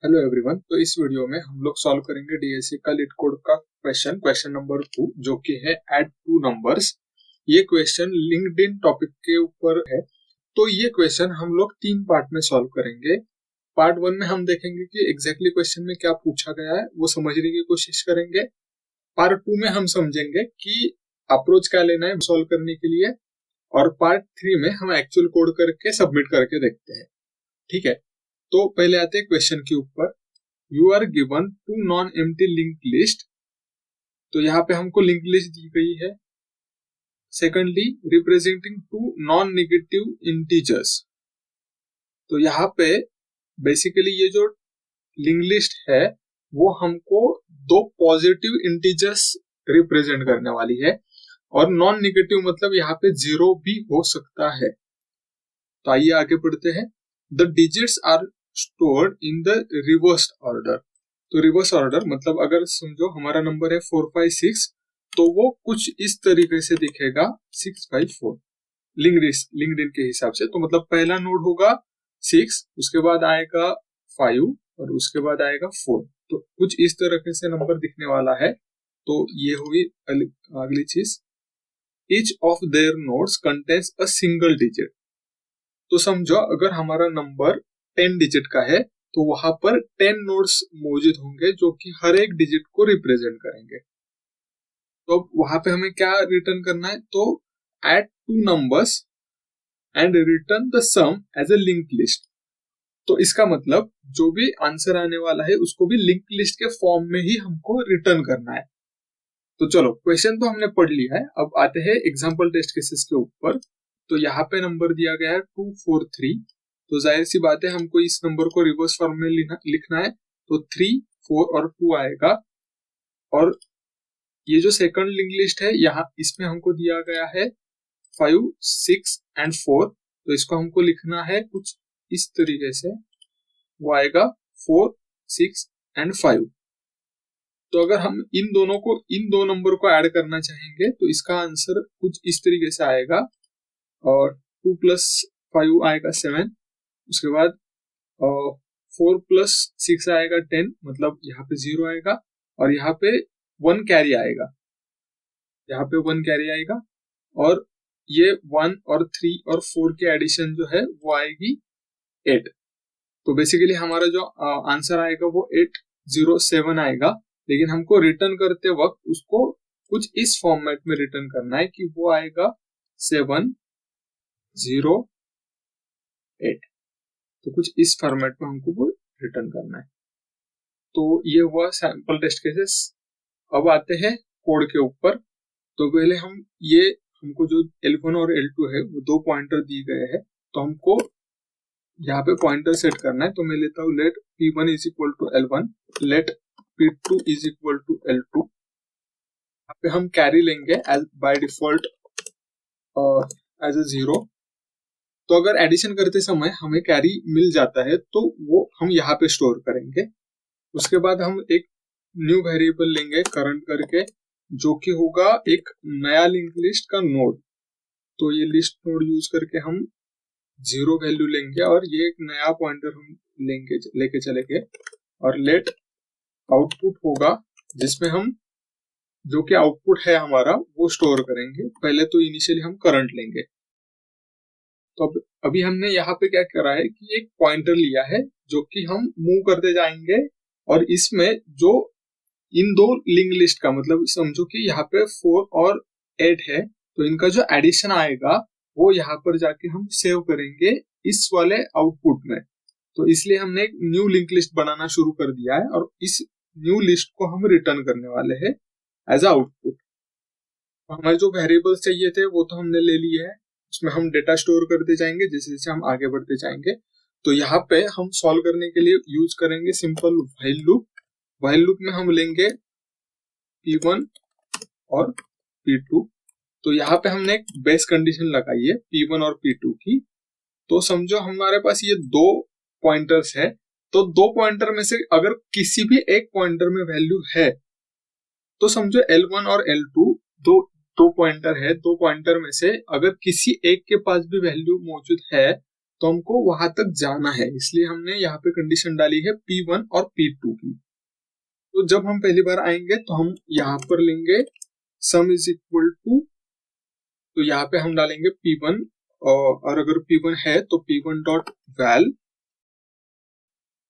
Hello everyone. तो इस video में हम लोग सॉल्व करेंगे डीएससी का लीड कोड का क्वेश्चन नंबर 2, जो कि है ऐड टू नंबर्स। ये क्वेश्चन लिंक्डइन टॉपिक के ऊपर है। तो ये क्वेश्चन हम लोग 3 पार्ट में सॉल्व करेंगे। पार्ट 1 में हम देखेंगे कि एग्जैक्टली क्वेश्चन में क्या पूछा गया है, वो समझने की कोशिश करेंगे। पार्ट 2 में हम समझेंगे कि अप्रोच क्या लेना है सॉल्व करने के लिए, और पार्ट 3 में हम एक्चुअल कोड करके सबमिट करके देखते हैं। ठीक है, तो पहले आते हैं क्वेश्चन के ऊपर। You are given 2 non empty link list. तो यहाँ पे हमको लिंक लिस्ट दी गई है। Secondly, representing 2 non negative integers. तो यहाँ पे बेसिकली ये जो लिंक लिस्ट है वो हमको 2 पॉजिटिव इंटीजर्स रिप्रेजेंट करने वाली है, और नॉन नेगेटिव मतलब यहाँ पे 0 भी हो सकता है। तो आइए आगे बढ़ते हैं। The digits are stored in the reversed order. तो रिवर्स ऑर्डर मतलब अगर समझो हमारा नंबर है 456, तो वो कुछ इस तरीके से दिखेगा 654 लिंक्डइन के हिसाब से। तो मतलब पहला नोड होगा 6, उसके बाद आएगा 5 और उसके बाद आएगा 4। तो कुछ इस तरीके से नंबर दिखने वाला है। तो ये हुई अगली चीज। Each of their nodes contains a single digit. तो समझो अगर हमारा नंबर 10 डिजिट का है तो वहां पर 10 नोड्स मौजूद होंगे जो कि हर एक डिजिट को रिप्रेजेंट करेंगे। तो अब वहां पे हमें क्या रिटर्न करना है, तो add 2 numbers and return the sum as a link list. तो इसका मतलब जो भी आंसर आने वाला है उसको भी लिंक लिस्ट के फॉर्म में ही हमको रिटर्न करना है। तो चलो, क्वेश्चन तो हमने पढ़ लिया है, अब आते हैं एग्जाम्पल टेस्ट केसेस के ऊपर। तो यहाँ पे नंबर दिया गया है 243। तो जाहिर सी बात है हमको इस नंबर को रिवर्स फॉर्म में लिखना है। तो 3, 4 और 2 आएगा। और ये जो सेकंड लिंक लिस्ट है यहाँ इसमें हमको दिया गया है 5, 6 एंड 4। तो इसको हमको लिखना है कुछ इस तरीके से, वो आएगा 4, 6 एंड 5। तो अगर हम इन दो नंबर को ऐड करना चाहेंगे तो इसका आंसर कुछ इस तरीके से आएगा। और 2 प्लस 5 आएगा 7, उसके बाद 4 प्लस 6 आएगा 10, मतलब यहाँ पे 0 आएगा, और यहाँ पे 1 कैरी आएगा, यहाँ पे 1 कैरी आएगा। और ये 1 और 3 और 4 के एडिशन जो है वो आएगी 8। तो बेसिकली हमारा जो आंसर आएगा वो 807 आएगा। लेकिन हमको रिटर्न करते वक्त उसको कुछ इस फॉर्मेट में रिटर्न करना है कि वो आएगा 708। तो कुछ इस फॉर्मेट में हमको वो रिटर्न करना है। तो ये हुआ सैंपल टेस्ट केसेस। अब आते हैं कोड के ऊपर। तो पहले हमको जो L1 और L2 है वो 2 पॉइंटर दिए गए हैं। तो हमको यहाँ पे पॉइंटर सेट करना है। तो मैं लेता हूँ let P1 is equal to L1, let P2 is equal to L2। यहाँ पे हम कैरी लेंगे as by default as a 0। तो अगर एडिशन करते समय हमें कैरी मिल जाता है तो वो हम यहाँ पे स्टोर करेंगे। उसके बाद हम एक न्यू वेरिएबल लेंगे करंट करके, जो कि होगा एक नया लिंक लिस्ट का नोड। तो ये लिस्ट नोड यूज करके हम 0 वैल्यू लेंगे और ये एक नया पॉइंटर हम लेके चलेंगे। और लेट आउटपुट होगा जिसमें हम जो कि आउटपुट है हमारा वो स्टोर करेंगे। पहले तो इनिशियली हम करंट लेंगे। तो अभी हमने यहाँ पे क्या करा है कि एक पॉइंटर लिया है जो कि हम मूव करते जाएंगे, और इसमें जो इन दो लिंक लिस्ट का मतलब समझो कि यहाँ पे 4 और 8 है, तो इनका जो एडिशन आएगा वो यहाँ पर जाके हम सेव करेंगे इस वाले आउटपुट में। तो इसलिए हमने एक न्यू लिंक लिस्ट बनाना शुरू कर दिया है, और इस न्यू लिस्ट को हम रिटर्न करने वाले हैं एज आउटपुट। हमें जो वेरिएबल्स चाहिए थे वो तो हमने ले लिए हैं, उसमें हम डेटा स्टोर करते जाएंगे जैसे जैसे हम आगे बढ़ते जाएंगे। तो यहाँ पे हम सॉल्व करने के लिए यूज करेंगे simple while loop. While loop में हम लेंगे P1 और P2। तो यहाँ पे हमने एक बेस कंडीशन लगाई है P1 और P2 की। तो समझो हमारे पास ये 2 पॉइंटर्स है। तो 2 पॉइंटर में से अगर किसी भी एक पॉइंटर में वैल्यू है, तो समझो L1 और L2 दो पॉइंटर है। 2 पॉइंटर में से अगर किसी एक के पास भी वैल्यू मौजूद है तो हमको वहां तक जाना है, इसलिए हमने यहाँ पे कंडीशन डाली है P1 और P2 की। तो जब हम पहली बार आएंगे तो हम यहाँ पर लेंगे सम इज इक्वल टू, तो यहाँ पे हम डालेंगे P1 और अगर P1 है तो P1 डॉट वैल,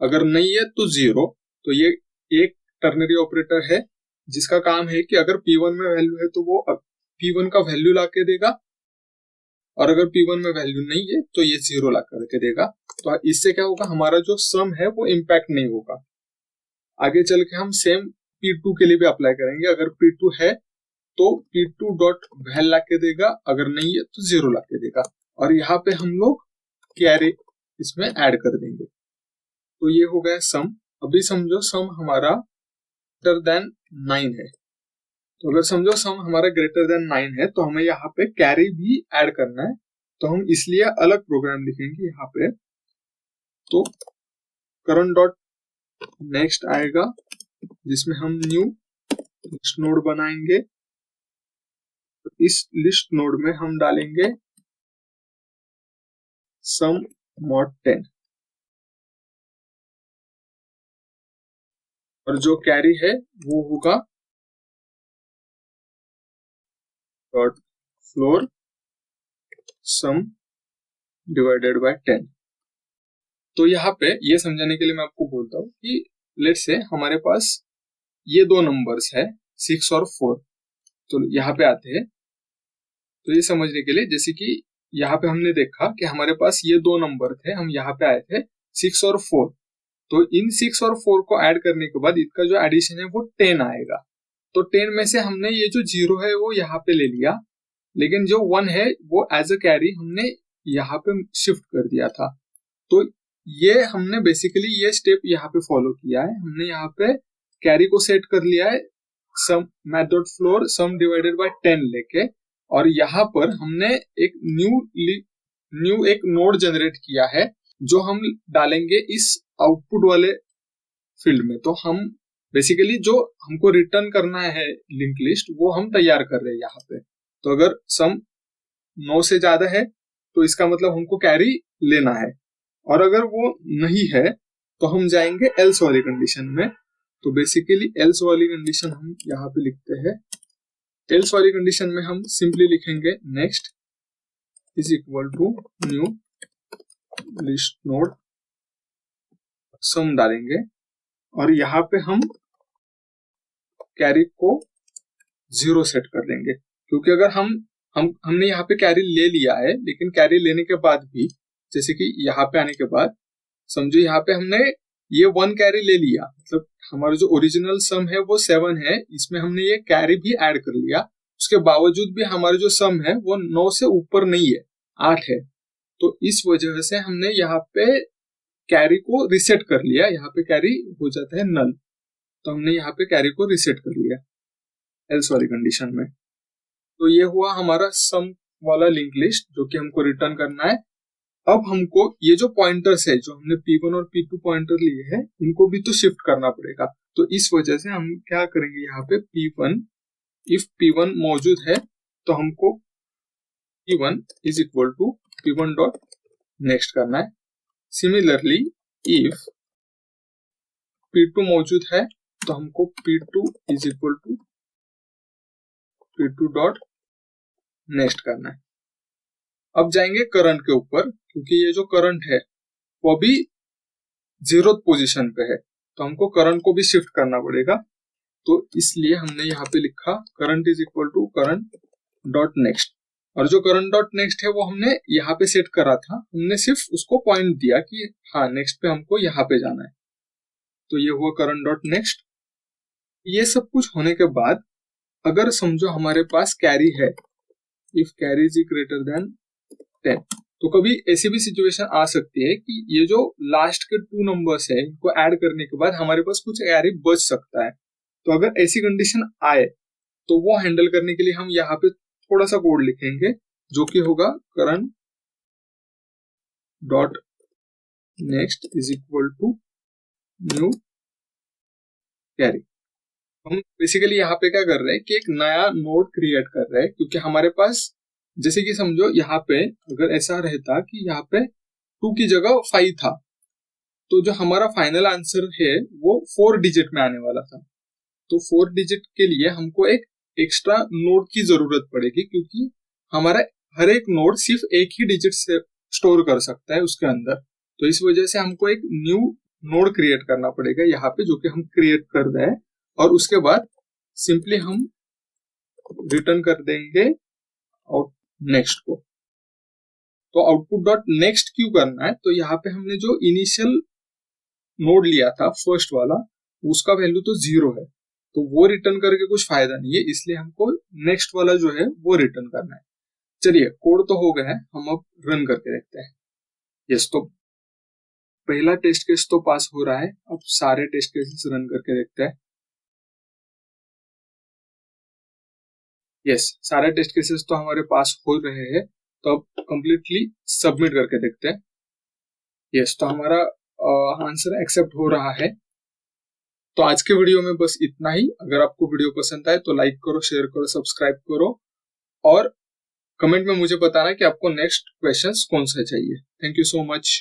अगर नहीं है तो 0। तो ये एक टर्नरी ऑपरेटर है जिसका काम है कि अगर P1 में वैल्यू है तो वो P1 का वैल्यू ला के देगा, और अगर P1 में वैल्यू नहीं है तो ये 0 ला करके देगा। तो इससे क्या होगा, हमारा जो सम है वो इम्पैक्ट नहीं होगा। आगे चल के हम सेम P2 के लिए भी अप्लाई करेंगे, अगर P2 है तो P2 डॉट वैल ला के देगा, अगर नहीं है तो 0 ला के देगा, और यहाँ पे हम लोग कैरी इसमें ऐड कर देंगे। तो ये हो गया सम। अभी समझो सम हमारा ग्रेटर देन 9 है, तो अगर समझो सम हमारा ग्रेटर देन 9 है तो हमें यहाँ पे कैरी भी ऐड करना है, तो हम इसलिए अलग प्रोग्राम लिखेंगे यहाँ पे। तो करंट डॉट नेक्स्ट आएगा जिसमें हम न्यू लिस्ट नोड बनाएंगे। तो इस लिस्ट नोड में हम डालेंगे सम मॉड 10, और जो कैरी है वो होगा dot floor sum divided by 10। तो यहाँ पे ये समझाने के लिए मैं आपको बोलता हूँ कि लेट्स से हमारे पास ये दो नंबर्स है 6 और 4। तो यहाँ पे आते हैं, तो ये समझने के लिए जैसे कि यहाँ पे हमने देखा कि हमारे पास ये दो नंबर थे, हम यहाँ पे आए थे 6 और 4। तो इन 6 और 4 को ऐड करने के बाद इसका जो एडिशन है वो 10 आएगा। तो 10 में से हमने ये जो 0 है वो यहाँ पे ले लिया, लेकिन जो 1 है वो एज अ कैरी हमने यहाँ पे शिफ्ट कर दिया था। तो ये हमने बेसिकली ये स्टेप यहाँ पे फॉलो किया है, हमने यहाँ पे कैरी को सेट कर लिया है sum math dot floor sum divided by 10 लेके, और यहाँ पर हमने एक न्यू एक नोड जनरेट किया है जो हम डालेंगे इस आउटपुट वाले फील्ड में। तो हम बेसिकली जो हमको रिटर्न करना है लिंक लिस्ट वो हम तैयार कर रहे हैं यहाँ पे। तो अगर सम 9 से ज्यादा है तो इसका मतलब हमको कैरी लेना है, और अगर वो नहीं है तो हम जाएंगे एल्स वाली कंडीशन में। तो बेसिकली एल्स वाली कंडीशन हम यहाँ पे लिखते हैं। एल्स वाली कंडीशन में हम सिंपली लिखेंगे next is equal to new list node sum डालेंगे, और यहाँ पे हम कैरी को 0 सेट कर देंगे, क्योंकि अगर हमने यहाँ पे कैरी ले लिया है, लेकिन कैरी लेने के बाद भी जैसे कि यहाँ पे आने के बाद समझो यहाँ पे हमने ये 1 कैरी ले लिया, मतलब हमारा जो ओरिजिनल सम है वो 7 है, इसमें हमने ये कैरी भी ऐड कर लिया, उसके बावजूद भी हमारा जो सम है वो 9 से ऊपर नहीं है, 8 है। तो इस वजह से हमने यहाँ पे कैरी को रिसेट कर लिया, यहाँ पे कैरी हो जाता है नल, तो हमने यहाँ पे कैरी को रिसेट कर लिया एल्स वाली कंडीशन में। तो ये हुआ हमारा सम वाला लिंक लिस्ट जो कि हमको रिटर्न करना है। अब हमको ये जो पॉइंटर्स है जो हमने P1 और P2 पॉइंटर लिए हैं इनको भी तो शिफ्ट करना पड़ेगा। तो इस वजह से हम क्या करेंगे, यहाँ पे P1 इफ P1 मौजूद है तो हमको P1 is equal to P1 dot next करना है। सिमिलरली इफ P2 मौजूद है तो हमको P2 is equal to P2 dot next करना है। अब जाएंगे करंट के ऊपर, क्योंकि ये जो करंट है वो भी 0th पोजीशन पे है, तो हमको करंट को भी शिफ्ट करना पड़ेगा। तो इसलिए हमने यहाँ पे लिखा current is equal to current dot next, और जो करंट डॉट नेक्स्ट है वो हमने यहाँ पे सेट करा था, हमने सिर्फ उसको पॉइंट दिया कि हाँ नेक्स्ट पे हमको यहाँ पे जाना है। तो ये हुआ करंट डॉट नेक्स्ट। ये सब कुछ होने के बाद अगर समझो हमारे पास कैरी है, if carry is greater than 10, तो कभी ऐसी भी सिचुएशन आ सकती है कि ये जो लास्ट के 2 नंबर्स है इनको ऐड करने के बाद हमारे पास कुछ कैरी बच सकता है। तो अगर ऐसी कंडीशन आए तो वो हैंडल करने के लिए हम यहाँ पे थोड़ा सा कोड लिखेंगे जो कि होगा current dot next is equal to new carry. हम बेसिकली यहाँ पे क्या कर रहे हैं कि एक नया नोड क्रिएट कर रहे हैं, क्योंकि हमारे पास जैसे कि समझो यहाँ पे अगर ऐसा रहता कि यहाँ पे 2 की जगह 5 था, तो जो हमारा फाइनल आंसर है वो 4 डिजिट में आने वाला था। तो 4 डिजिट के लिए हमको एक एक्स्ट्रा नोड की जरूरत पड़ेगी, क्योंकि हमारा हर एक नोड सिर्फ एक ही डिजिट से स्टोर कर सकता है उसके अंदर। तो इस वजह से हमको एक न्यू नोड क्रिएट करना पड़ेगा यहाँ पे, जो कि हम क्रिएट कर रहे हैं। और उसके बाद सिंपली हम रिटर्न कर देंगे आउट नेक्स्ट को। तो आउटपुट डॉट नेक्स्ट क्यों करना है, तो यहाँ पे हमने जो इनिशियल नोड लिया था फर्स्ट वाला, उसका वैल्यू तो 0 है, तो वो रिटर्न करके कुछ फायदा नहीं है, इसलिए हमको नेक्स्ट वाला जो है वो रिटर्न करना है। चलिए कोड तो हो गया है, हम अब रन करके देखते हैं। यस, तो पहला टेस्ट केस तो पास हो रहा है। अब सारे टेस्ट केसेस रन करके देखते हैं। यस, सारे टेस्ट केसेस तो हमारे पास हो रहे हैं। तो अब कंप्लीटली सबमिट करके देखते हैं। यस, तो हमारा आंसर एक्सेप्ट हो रहा है। तो आज के वीडियो में बस इतना ही। अगर आपको वीडियो पसंद आए तो लाइक करो, शेयर करो, सब्सक्राइब करो और कमेंट में मुझे बताना कि आपको नेक्स्ट क्वेश्चंस कौन सा चाहिए। Thank you so much.